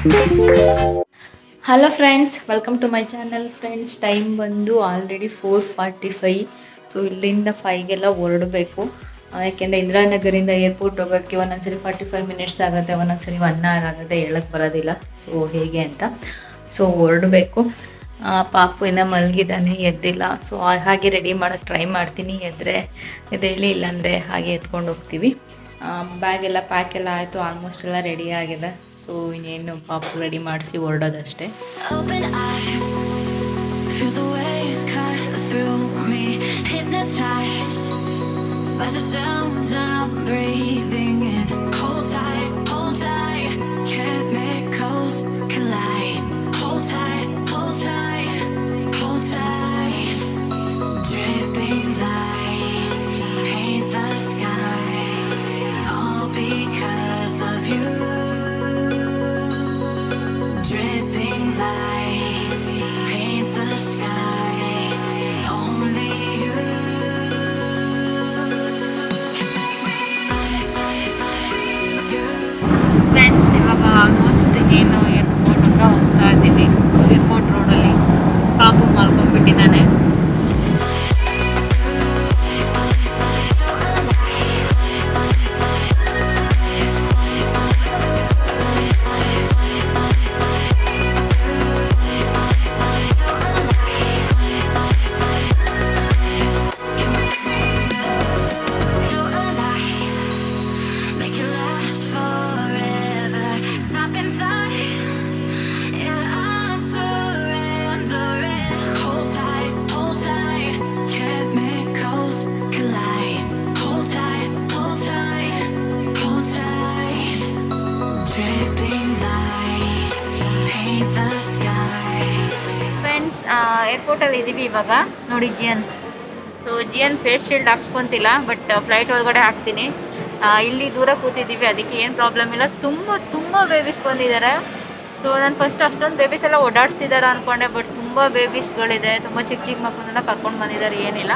Hello friends, welcome to my channel. Friends, time ಬಂದು already 4:45. So ಇಲ್ಲಿಂದ 5ಗೆಲ್ಲ ಹೊರಡಬೇಕು. ಯಾಕೆಂದರೆ ಇಂದಿರಾನಗರಿಂದ ಏರ್ಪೋರ್ಟ್ ಹೋಗೋಕ್ಕೆ ಒಂದೊಂದ್ಸರಿ 45 ಮಿನಿಟ್ಸ್ ಆಗುತ್ತೆ, ಒಂದೊಂದ್ಸರಿ 1 ಅವರ್ ಆಗುತ್ತೆ, ಹೇಳಕ್ಕೆ ಬರೋದಿಲ್ಲ. ಸೊ ಹೇಗೆ ಅಂತ ಹೊರಡಬೇಕು. ಪಾಪು ಇನ್ನೂ ಮಲಗಿದ್ದಾನೆ, ಎದ್ದಿಲ್ಲ. ಸೊ ಹಾಗೆ ರೆಡಿ ಮಾಡೋಕ್ಕೆ ಟ್ರೈ ಮಾಡ್ತೀನಿ. ಎದ್ದೇಳಿ ಇಲ್ಲಾಂದರೆ ಹಾಗೆ ಎತ್ಕೊಂಡು ಹೋಗ್ತೀವಿ. ಬ್ಯಾಗೆಲ್ಲ ಪ್ಯಾಕ್ ಎಲ್ಲ ಆಯಿತು, ಆಲ್ಮೋಸ್ಟ್ ಎಲ್ಲ ರೆಡಿ ಆಗಿದೆ. ಸೊ ಇನ್ನೇನು ಪಾಪು ರೆಡಿ ಮಾಡಿಸಿ ಹೊರಡೋದಷ್ಟೇ. ಫ್ರೆಂಡ್ಸ್, ಇವಾಗ ಆಲ್ಮೋಸ್ಟ್ ಏನು ಏರ್ಪೋರ್ಟ್ ಹತ್ರ ಹೋಗ್ತಾ ಇದ್ದೀವಿ. ಸೊ ಏರ್ಪೋರ್ಟ್ ರೋಡಲ್ಲಿ ಪಾಪು ಮಲ್ಕೊಂಡ್ಬಿಟ್ಟಿದ್ದಾನೆ. ಫ್ರೆಂಡ್ಸ್, ಏರ್ಪೋರ್ಟಲ್ಲಿ ಇದ್ದೀವಿ ಇವಾಗ. ನೋಡಿ Jiyan. So Jiyan face shield ಹಾಕ್ಸ್ಕೊತಿಲ್ಲ, ಬಟ್ ಫ್ಲೈಟ್ ಒಳಗಡೆ ಹಾಕ್ತೀನಿ. ಇಲ್ಲಿ ದೂರ ಕೂತಿದ್ದೀವಿ, ಅದಕ್ಕೆ ಏನು ಪ್ರಾಬ್ಲಮ್ ಇಲ್ಲ. ತುಂಬ ಬೇಬೀಸ್ ಬಂದಿದ್ದಾರೆ. ಸೊ ನಾನು ಫಸ್ಟ್ ಅಷ್ಟೊಂದು ಬೇಬೀಸ್ ಎಲ್ಲ ಓಡಾಡಿಸ್ತಿದ್ದಾರೆ ಅಂದ್ಕೊಂಡೆ, ಬಟ್ ತುಂಬ ಬೇಬೀಸ್ಗಳಿದೆ. ತುಂಬ ಚಿಕ್ಕ ಮಕ್ಕಳನ್ನೆಲ್ಲ ಕರ್ಕೊಂಡು ಬಂದಿದ್ದಾರೆ, ಏನಿಲ್ಲ.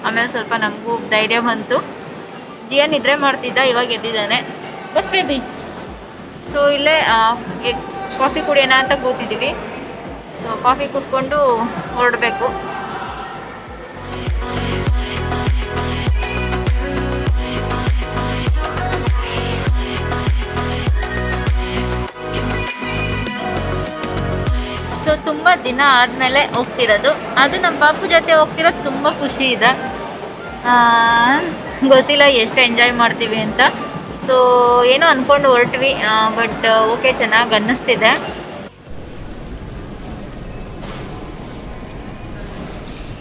ಆಮೇಲೆ ಸ್ವಲ್ಪ ನಮಗೂ ಧೈರ್ಯ ಬಂತು. ಜಿಯನ್ ನಿದ್ರೆ ಮಾಡ್ತಿದ್ದ, ಇವಾಗ ಎದ್ದಿದ್ದಾನೆ. Boss baby. ಸೊ ಇಲ್ಲೇ ಕಾಫಿ ಕುಡಿಯೋಣ ಅಂತ ಕೂತಿದ್ದೀವಿ. ಸೊ ಕಾಫಿ ಕುಡ್ಕೊಂಡು ಹೊರಡಬೇಕು. ಸೊ ತುಂಬ ದಿನ ಆದಮೇಲೆ ಹೋಗ್ತಿರೋದು, ಅದು ನಮ್ಮ ಪಾಪು ಜೊತೆ ಹೋಗ್ತಿರೋದು ತುಂಬ ಖುಷಿ ಇದೆ. ಗೊತ್ತಿಲ್ಲ ಎಷ್ಟು ಎಂಜಾಯ್ ಮಾಡ್ತೀವಿ ಅಂತ. ಸೊ ಏನೋ ಅಂದ್ಕೊಂಡು ಹೊರಟ್ವಿ, ಬಟ್ ಓಕೆ, ಚೆನ್ನಾಗಿ ಅನ್ನಿಸ್ತಿದೆ.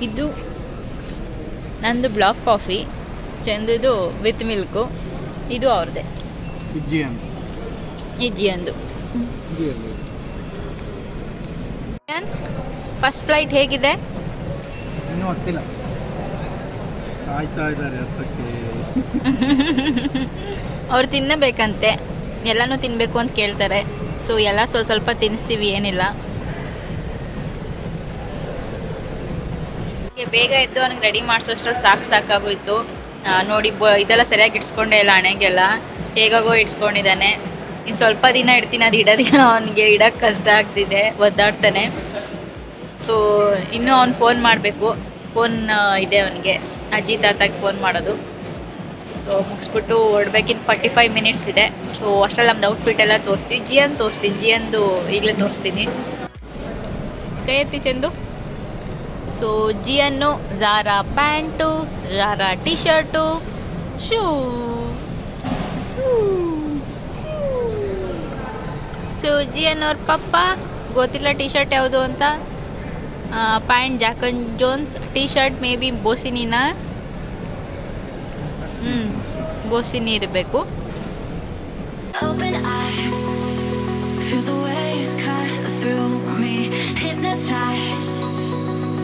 ಇದು ನಂದು ಬ್ಲಾಕ್ ಕಾಫಿ, ಚಂದುದು ವಿತ್ ಮಿಲ್ಕು. ಇದು ಅವ್ರದ್ದೇ, ಜಿಯನ್ದು. ಫಸ್ಟ್ ಫ್ಲೈಟ್ ಹೇಗಿದೆ? ಇನ್ನೂ ಗೊತ್ತಿಲ್ಲ, ಆಯ್ತಾ ಇದ್ದಾರೆ. ಅವ್ರು ತಿನ್ನಬೇಕಂತೆ, ಎಲ್ಲನೂ ತಿನ್ನಬೇಕು ಅಂತ ಕೇಳ್ತಾರೆ. ಸೊ ಎಲ್ಲ ಸ್ವಲ್ಪ ತಿನ್ನಿಸ್ತೀವಿ, ಏನಿಲ್ಲ. ಬೇಗ ಎದ್ದು ಅವನಿಗೆ ರೆಡಿ ಮಾಡಿಸೋಷ್ಟ್ರಲ್ಲಿ ಸಾಕಾಗೋಯ್ತು. ನೋಡಿ, ಇದೆಲ್ಲ ಸರಿಯಾಗಿ ಇಡ್ಸ್ಕೊಂಡೆ ಇಲ್ಲ, ಹಣೆಗೆಲ್ಲ ಹೇಗಾಗೋ ಇಡ್ಸ್ಕೊಂಡಿದ್ದಾನೆ. ಇನ್ನು ಸ್ವಲ್ಪ ದಿನ ಇಡ್ತೀನಿ, ಅದು ಅವನಿಗೆ ಇಡೋಕ್ಕೆ ಕಷ್ಟ ಆಗ್ತಿದೆ, ಒದ್ದಾಡ್ತಾನೆ. ಸೊ ಇನ್ನೂ ಅವ್ನು ಫೋನ್ ಮಾಡಬೇಕು. ಫೋನ್ ಇದೆ ಅವನಿಗೆ, ಅಜ್ಜಿ ತಾತಾಗೆ ಫೋನ್ ಮಾಡೋದು. ಸೊ ಮುಗಿಸ್ಬಿಟ್ಟು ಹೊರಡ್ಬೇಕಿನ್ನು 45 ಮಿನಿಟ್ಸ್ ಇದೆ. ಸೊ ಅಷ್ಟರಲ್ಲಿ ನಮ್ದು ಔಟ್ಫಿಟ್ ಎಲ್ಲ ತೋರಿಸ್ತೀನಿ. ಜಿಯನ್ದು ಈಗಲೇ ತೋರಿಸ್ತೀನಿ. ಕೈ ಎತ್ತಿ ಚಂದು. ಸೊ ಜಿಯನ್ನು Zara pant, Zara T shirt, shoe. So Jiyan ಅವ್ರ ಪಪ್ಪ ಗೊತ್ತಿಲ್ಲ ಟಿ ಶರ್ಟ್ ಯಾವುದು ಅಂತ. Pant Jack and Jones, T shirt maybe ಬೋಸಿನಿನ, ಬೋಸಿನಿ ಇರಬೇಕು.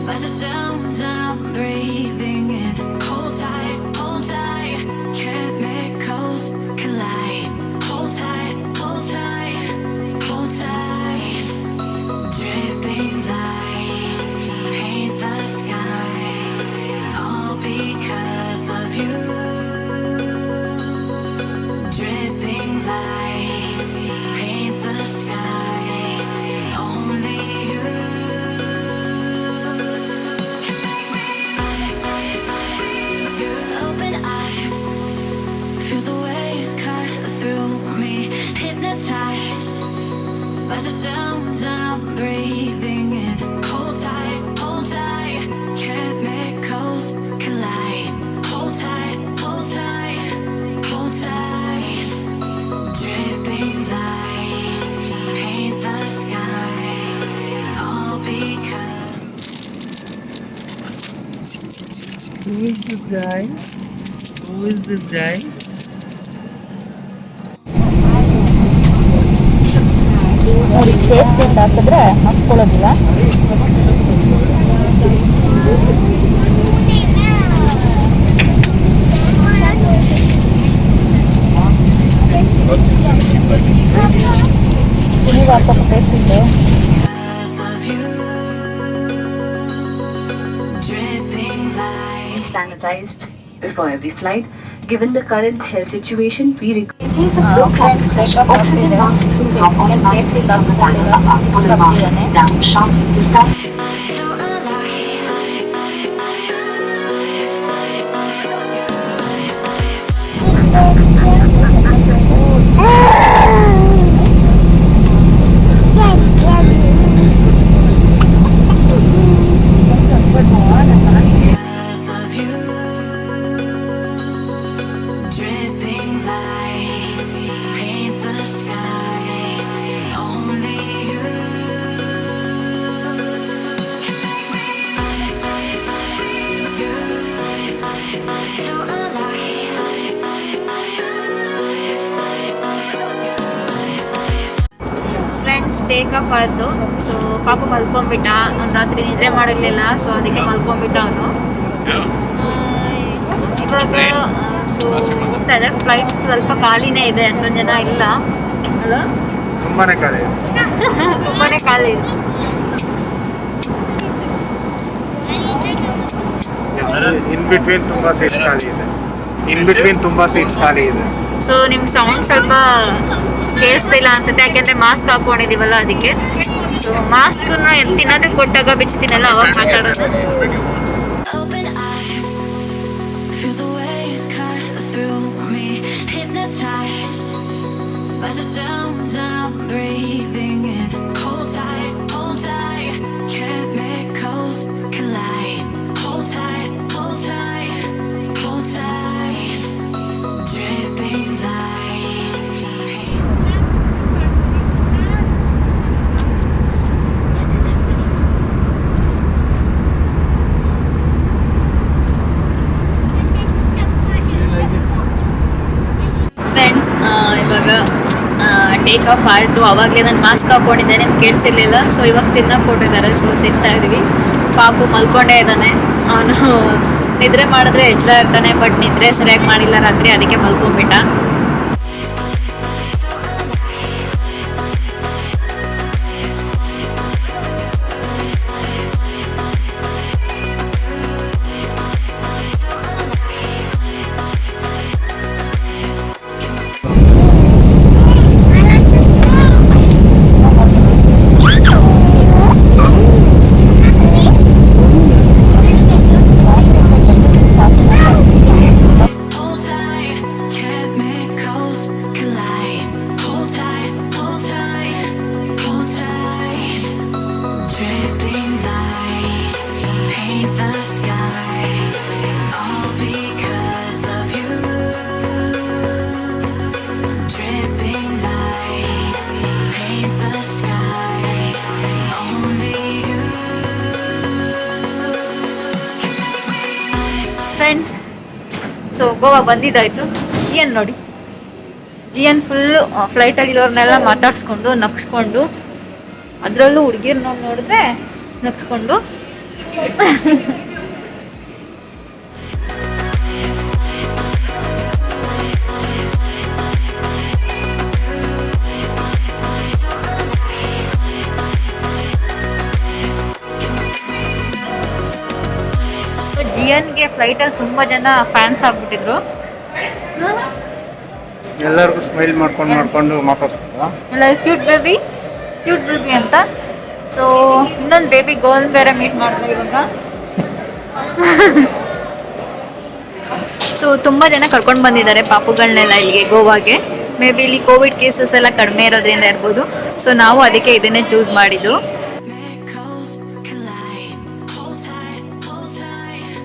By the sounds I'm breathing in. Hold tight, chemicals collide. Hold tight, hold tight, hold tight. Dripping lights paint the skies, all because of you. Dripping lights paint the skies. the sounds I'm breathing in. Hold tight, chemicals collide. Hold tight, hold tight, hold tight. Dripping lights paint the skies, all because. Who is this guy? Who is this guy? ನೋಡಿ ಸೇಫ್ಸಿಂದ ಹಾಕಿದ್ರೆ ಹಾಕ್ಸ್ಕೊಳ್ಳೋದಿಲ್ಲ. ನೀವು ಹಾಕೋ taste ಇದೆ. Sanitized before every flight. Given the current health situation, we request oxygen masks through drop on mask pull a mask down sharply to start. Friends take off ಆಯಿತು. So ಪಾಪ ಮಲ್ಕೊಂಡ್ಬಿಟ್ಟ, ಅವ್ನು ರಾತ್ರಿ ನಿದ್ರೆ ಮಾಡಿರಲಿಲ್ಲ, ಸೊ ಅದಕ್ಕೆ ಮಲ್ಕೊಂಡ್ಬಿಟ್ಟ ಅವನು. ಇವಾಗ ಸೊ ಹೋಗ್ತಾ ಇದೆ. ಫ್ಲೈಟ್ ಸ್ವಲ್ಪ ಖಾಲಿನೇ ಇದೆ, ಅಷ್ಟೊಂದು ಜನ ಇಲ್ಲ ಅಲ್ಲ, ತುಂಬಾನೇ ಖಾಲಿ ಇದೆ. ತುಂಬಾನೇ ಖಾಲಿ ಇದೆ. ಇನ್ ಬಿಟ್ವೀನ್ ತುಂಬಾ ಸೀಟ್ಸ್ ಖಾಲಿ ಇದೆ. ಇನ್ ಬಿಟ್ವೀನ್ ತುಂಬಾ ಸೀಟ್ಸ್ ಖಾಲಿ ಇದೆ. ಸೊ ನಿಮ್ಗೆ ಸೌಂಡ್ ಸ್ವಲ್ಪ ಕೇಳಿಸ್ತಿಲ್ಲ ಅನ್ಸುತ್ತೆ, ಯಾಕೆಂದರೆ ಮಾಸ್ಕ್ ಹಾಕ್ಕೊಂಡಿದ್ದೀವಲ್ಲ ಅದಕ್ಕೆ. ಸೊ ಮಾಸ್ಕನ್ನ ತಿನ್ನೋದಕ್ಕೆ ಕೊಟ್ಟಾಗ ಬಿಚ್ಚಿತೀನಲ್ಲ ಅವಾಗ ಮಾತಾಡೋದು. Open eye, feel the waves cut through me, hypnotized by the sounds I'm breathing in. Hold tight, chemicals collide. Hold tight, hold tight, hold tight. Dripping lights. Friends ಇವಾಗ ಟೇಕ್ ಆಫ್ ಆಯಿತು. ಆವಾಗಲೇ ನಾನು mask ಹಾಕ್ಕೊಂಡಿದ್ದೆ, ನಿಮ್ಗೆ ಕೇಳಿಸಿರ್ಲಿಲ್ಲ. So ಇವಾಗ ತಿನ್ನೋಕೆ ಕೊಟ್ಟಿದ್ದಾರೆ, so ತಿಂತಾ ಇದ್ವಿ. ಪಾಪು ಮಲ್ಕೊಂಡೇ ಇದ್ದಾನೆ. ಅವನು ನಿದ್ರೆ ಮಾಡಿದ್ರೆ ಎಚ್ಚರ ಇರ್ತಾನೆ, ಬಟ್ ನಿದ್ರೆ ಸರಿಯಾಗಿ ಮಾಡಿಲ್ಲ ರಾತ್ರಿ, ಅದಕ್ಕೆ ಮಲ್ಕೊಂಡ್ಬಿಟ್ಟ. Hold tight, chemicals collide. Hold tight, hold tight, hold tight. Dripping lights paint the skies, all because of you. Dripping lights paint the skies, only you. Friends, so Goa ಬಂದಿದ್ದಾಯಿತು. ಜಿಯನ್ ನೋಡಿ, ಜಿಯನ್ ಫುಲ್ಲು ಫ್ಲೈಟಲ್ಲಿರೋರ್ನೆಲ್ಲ ಮಾತಾಡಿಸ್ಕೊಂಡು ನಗ್ಸ್ಕೊಂಡು, ಅದರಲ್ಲೂ ಹುಡುಗಿರ್ನ ನೋಡಿದ್ರೆ ನಗ್ಸ್ಕೊಂಡು ಜಿಯನ್ಗೆ ಫ್ಲೈಟಲ್ಲಿ ತುಂಬ ಜನ ಫ್ಯಾನ್ಸ್ ಆಗ್ಬಿಟ್ಟಿದ್ರು. ಎಲ್ಲರಿಗೂ ಸ್ಮೈಲ್ ಮಾಡ್ಕೊಂಡು ಮಾತಾಡ್ಸ್ತಾರ. ಎಲ್ಲ cute baby ಅಂತ. ಸೊ ಇನ್ನೊಂದು ಬೇಬಿ ಗರ್ಲ್ ಬೇರೆ ಮೀಟ್ ಮಾಡಿದ್ರು ಇವಾಗ. ಸೊ ತುಂಬ ಜನ ಕರ್ಕೊಂಡು ಬಂದಿದ್ದಾರೆ ಪಾಪುಗಳನ್ನೆಲ್ಲ ಇಲ್ಲಿಗೆ ಗೋವಾಗೆ. ಮೇ ಬಿ ಇಲ್ಲಿ ಕೋವಿಡ್ ಕೇಸಸ್ ಎಲ್ಲ ಕಡಿಮೆ ಇರೋದ್ರಿಂದ ಇರ್ಬೋದು. ಸೊ ನಾವು ಅದಕ್ಕೆ ಇದನ್ನೇ ಚೂಸ್ ಮಾಡಿದ್ದು. Chemicals collide. Hold tight, hold tight,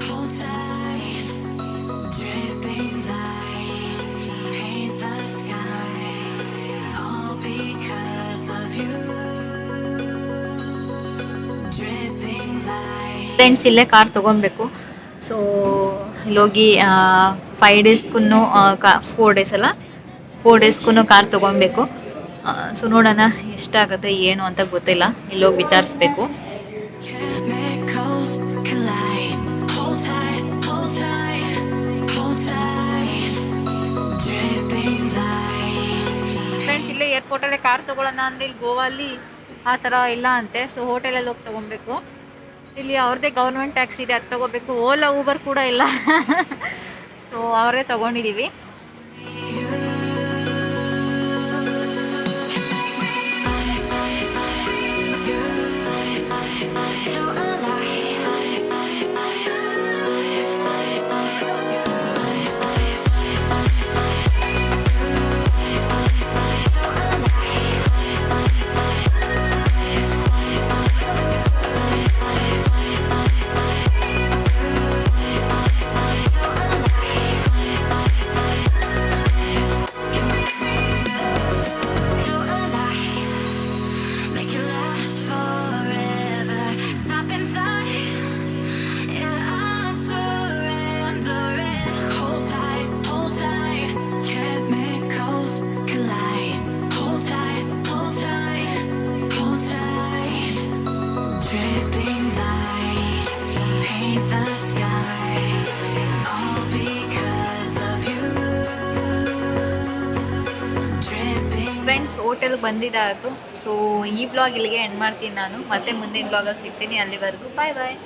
hold tight. Dripping lights paint the skies, all because of you. Dripping lights. Friends ಇಲ್ಲೇ ಕಾರ್ ತೊಗೊಬೇಕು. ಸೊ ಇಲ್ಲೋಗಿ 5 ಡೇಸ್ಗೂ 4 ಡೇಸ್ ಅಲ್ಲ 4 ಡೇಸ್ಗೂ ಕಾರ್ ತೊಗೊಬೇಕು. ಸೊ ನೋಡೋಣ ಎಷ್ಟಾಗುತ್ತೆ ಏನು ಅಂತ ಗೊತ್ತಿಲ್ಲ, ಇಲ್ಲೋಗಿ ವಿಚಾರಿಸ್ಬೇಕು. Chemicals collide. Hold tight, hold tight, hold tight. Dripping lights. Friends ಇಲ್ಲೇ ಏರ್ಪೋರ್ಟಲ್ಲೇ ಕಾರ್ ತೊಗೊಳ್ಳೋಣ ಅಂದರೆ ಇಲ್ಲಿ ಗೋವಲ್ಲಿ ಆ ಥರ ಇಲ್ಲ ಅಂತೆ. ಸೊ ಹೋಟೆಲಲ್ಲಿ ಹೋಗಿ ತೊಗೊಬೇಕು. ಇಲ್ಲಿ ಅವ್ರದ್ದೇ ಗೌರ್ಮೆಂಟ್ ಟ್ಯಾಕ್ಸ್ ಇದೆ, ಅದು ತೊಗೋಬೇಕು. ಓಲಾ ಊಬರ್ ಕೂಡ ಇಲ್ಲ. ಸೊ ಅವರೇ ತೊಗೊಂಡಿದ್ದೀವಿ. So make it last forever. Stop in time. Yeah, I'm surrendering. Hold tight, hold tight. Chemicals collide. Hold tight, hold tight, hold tight. Dripping lights paint the skies, all because of you. Dripping. Friends hotel ಬಂದಿದ್ದಾಯಿತು. So ಈ blog ಇಲ್ಲಿಗೆ end ಮಾಡ್ತೀನಿ ನಾನು. ಮತ್ತೆ ಮುಂದಿನ ಬ್ಲಾಗಲ್ಲಿ ಸಿಗ್ತೀನಿ. ಅಲ್ಲಿವರೆಗೂ ಬಾಯ್ ಬಾಯ್.